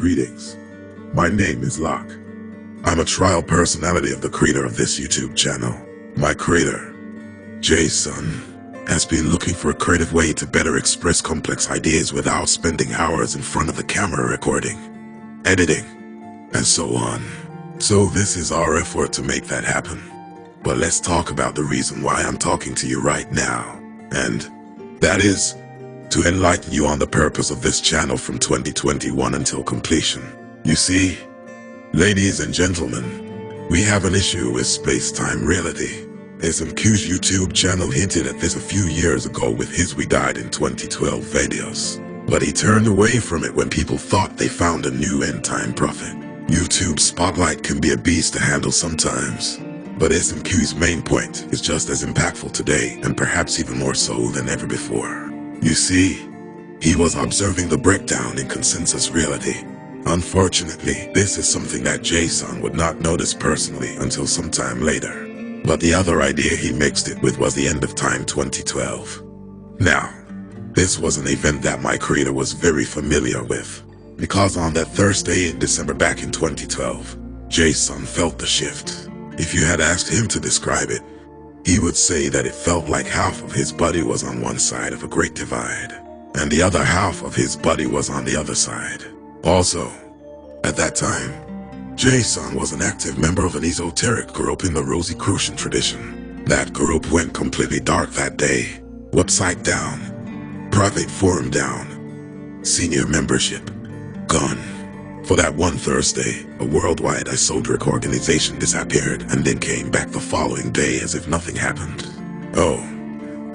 Greetings. My name is Locke. I'm a trial personality of the creator of this YouTube channel. My creator, Jason, has been looking for a creative way to better express complex ideas without spending hours in front of the camera recording, editing, and so on. So this is our effort to make that happen. But let's talk about the reason why I'm talking to you right now. And that is to enlighten you on the purpose of this channel from 2021 until completion. You see, ladies and gentlemen, we have an issue with space-time reality. SMQ's YouTube channel hinted at this a few years ago with his We Died in 2012 videos. But he turned away from it when people thought they found a new end-time prophet. YouTube's spotlight can be a beast to handle sometimes. But SMQ's main point is just as impactful today, and perhaps even more so than ever before. You see, he was observing the breakdown in consensus reality. Unfortunately, this is something that Jason would not notice personally until some time later. But the other idea he mixed it with was the end of time 2012. Now, this was an event that my creator was very familiar with, because on that Thursday in December back in 2012, Jason felt the shift. If you had asked him to describe it, he would say that it felt like half of his body was on one side of a great divide, and the other half of his body was on the other side. Also, at that time, Jason was an active member of an esoteric group in the Rosicrucian tradition. That group went completely dark that day. Website down, private forum down, senior membership gone. For that one Thursday, a worldwide esoteric organization disappeared and then came back the following day as if nothing happened. Oh,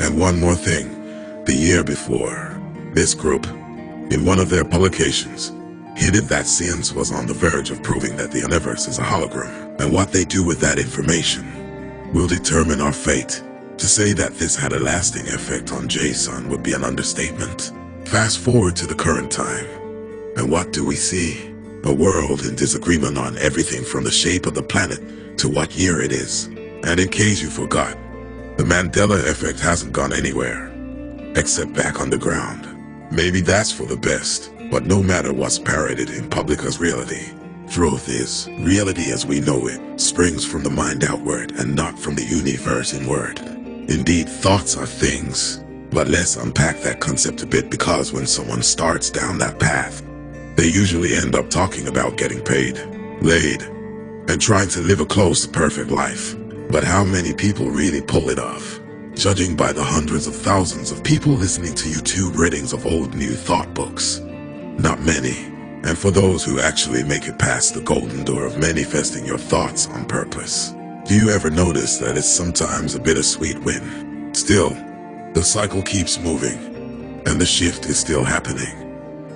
and one more thing. The year before, this group, in one of their publications, hinted that science was on the verge of proving that the universe is a hologram, and what they do with that information will determine our fate. To say that this had a lasting effect on Jason would be an understatement. Fast forward to the current time, and what do we see? A world in disagreement on everything from the shape of the planet to what year it is. And in case you forgot, the Mandela Effect hasn't gone anywhere, except back underground. Maybe that's for the best, but no matter what's parroted in public as reality, truth is, reality as we know it springs from the mind outward and not from the universe inward. Indeed, thoughts are things, but let's unpack that concept a bit, because when someone starts down that path, they usually end up talking about getting paid, laid, and trying to live a close to perfect life. But how many people really pull it off? Judging by the hundreds of thousands of people listening to YouTube readings of old new thought books, not many. And for those who actually make it past the golden door of manifesting your thoughts on purpose, do you ever notice that it's sometimes a bittersweet win? Still, the cycle keeps moving, and the shift is still happening.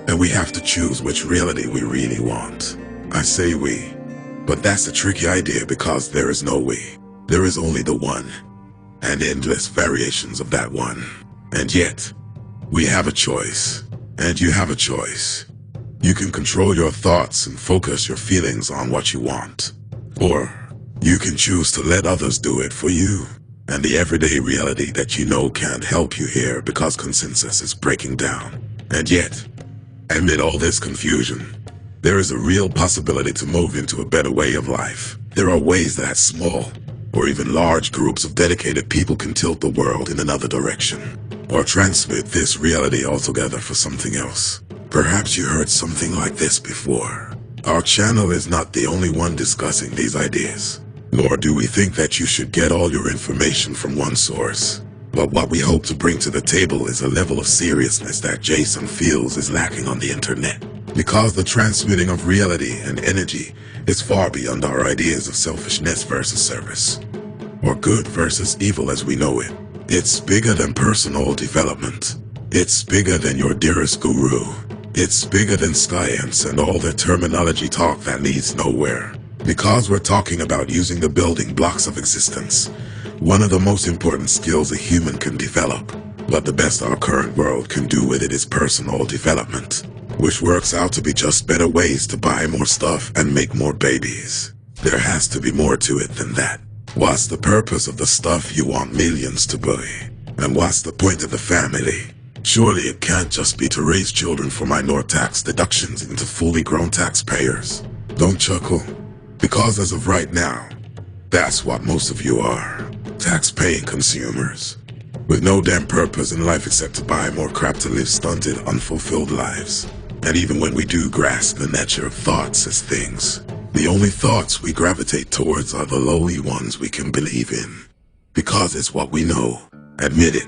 And we have to choose which reality we really want. I say we, but that's a tricky idea, because there is no we. There is only the one, and endless variations of that one. And yet, we have a choice, and you have a choice. You can control your thoughts and focus your feelings on what you want. Or, you can choose to let others do it for you. And the everyday reality that you know can't help you here because consensus is breaking down. And yet, amid all this confusion, there is a real possibility to move into a better way of life. There are ways that small, or even large groups of dedicated people can tilt the world in another direction, or transmit this reality altogether for something else. Perhaps you heard something like this before. Our channel is not the only one discussing these ideas, nor do we think that you should get all your information from one source. But what we hope to bring to the table is a level of seriousness that Jason feels is lacking on the internet. Because the transmitting of reality and energy is far beyond our ideas of selfishness versus service, or good versus evil as we know it. It's bigger than personal development. It's bigger than your dearest guru. It's bigger than science and all the terminology talk that leads nowhere. Because we're talking about using the building blocks of existence, one of the most important skills a human can develop, but the best our current world can do with it is personal development, which works out to be just better ways to buy more stuff and make more babies. There has to be more to it than that. What's the purpose of the stuff you want millions to buy? And what's the point of the family? Surely it can't just be to raise children for minor tax deductions into fully grown taxpayers. Don't chuckle, because as of right now, that's what most of you are. Tax-paying consumers. With no damn purpose in life except to buy more crap to live stunted, unfulfilled lives. And even when we do grasp the nature of thoughts as things, the only thoughts we gravitate towards are the lowly ones we can believe in. Because it's what we know. Admit it.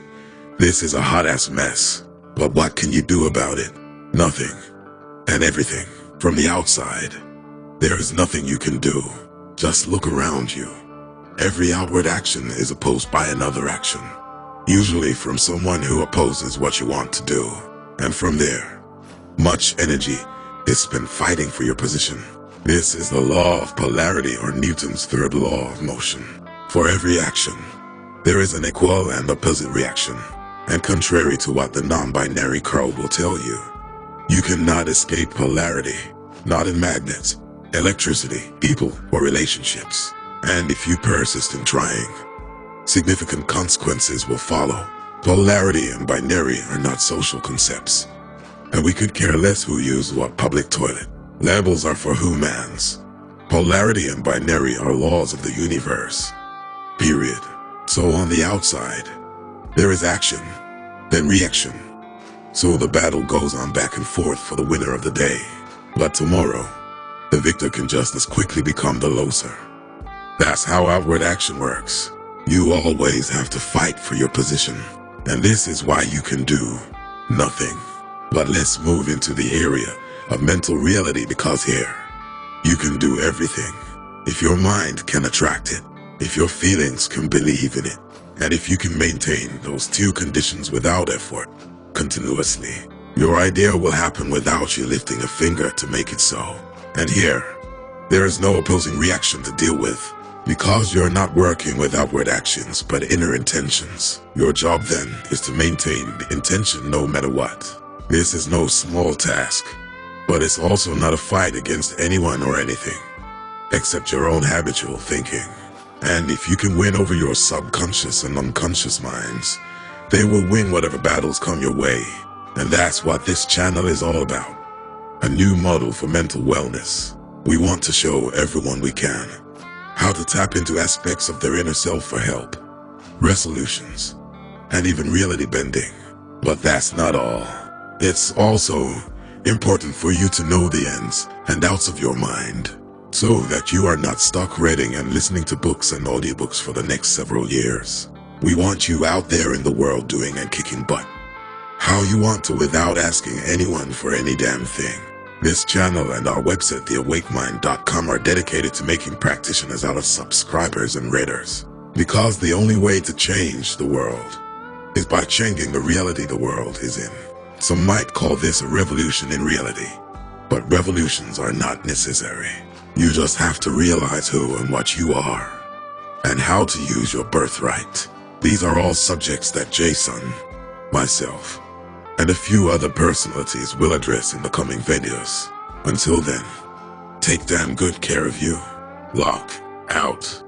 This is a hot-ass mess. But what can you do about it? Nothing. And everything. From the outside, there is nothing you can do. Just look around you. Every outward action is opposed by another action. Usually from someone who opposes what you want to do. And from there, much energy is spent fighting for your position. This is the law of polarity, or Newton's third law of motion. For every action, there is an equal and opposite reaction. And contrary to what the non-binary crowd will tell you, you cannot escape polarity. Not in magnets, electricity, people, or relationships. And if you persist in trying, significant consequences will follow. Polarity and binary are not social concepts, and we could care less who uses what public toilet. Labels are for humans. Polarity and binary are laws of the universe. Period. So on the outside, there is action, then reaction. So the battle goes on back and forth for the winner of the day. But tomorrow, the victor can just as quickly become the loser. That's how outward action works. You always have to fight for your position. And this is why you can do nothing. But let's move into the area of mental reality, because here, you can do everything. If your mind can attract it, if your feelings can believe in it, and if you can maintain those two conditions without effort, continuously, your idea will happen without you lifting a finger to make it so. And here, there is no opposing reaction to deal with, because you're not working with outward actions but inner intentions. Your job then is to maintain the intention no matter what. This is no small task, but it's also not a fight against anyone or anything, except your own habitual thinking. And if you can win over your subconscious and unconscious minds, they will win whatever battles come your way. And that's what this channel is all about. A new model for mental wellness. We want to show everyone we can how to tap into aspects of their inner self for help, resolutions, and even reality bending. But that's not all. It's also important for you to know the ins and outs of your mind, so that you are not stuck reading and listening to books and audiobooks for the next several years. We want you out there in the world doing and kicking butt how you want to without asking anyone for any damn thing. This channel and our website, theawakemind.com, are dedicated to making practitioners out of subscribers and readers. Because the only way to change the world is by changing the reality the world is in. Some might call this a revolution in reality, but revolutions are not necessary. You just have to realize who and what you are, and how to use your birthright. These are all subjects that Jason, myself, and a few other personalities will address in the coming videos. Until then, take damn good care of you. Lock out.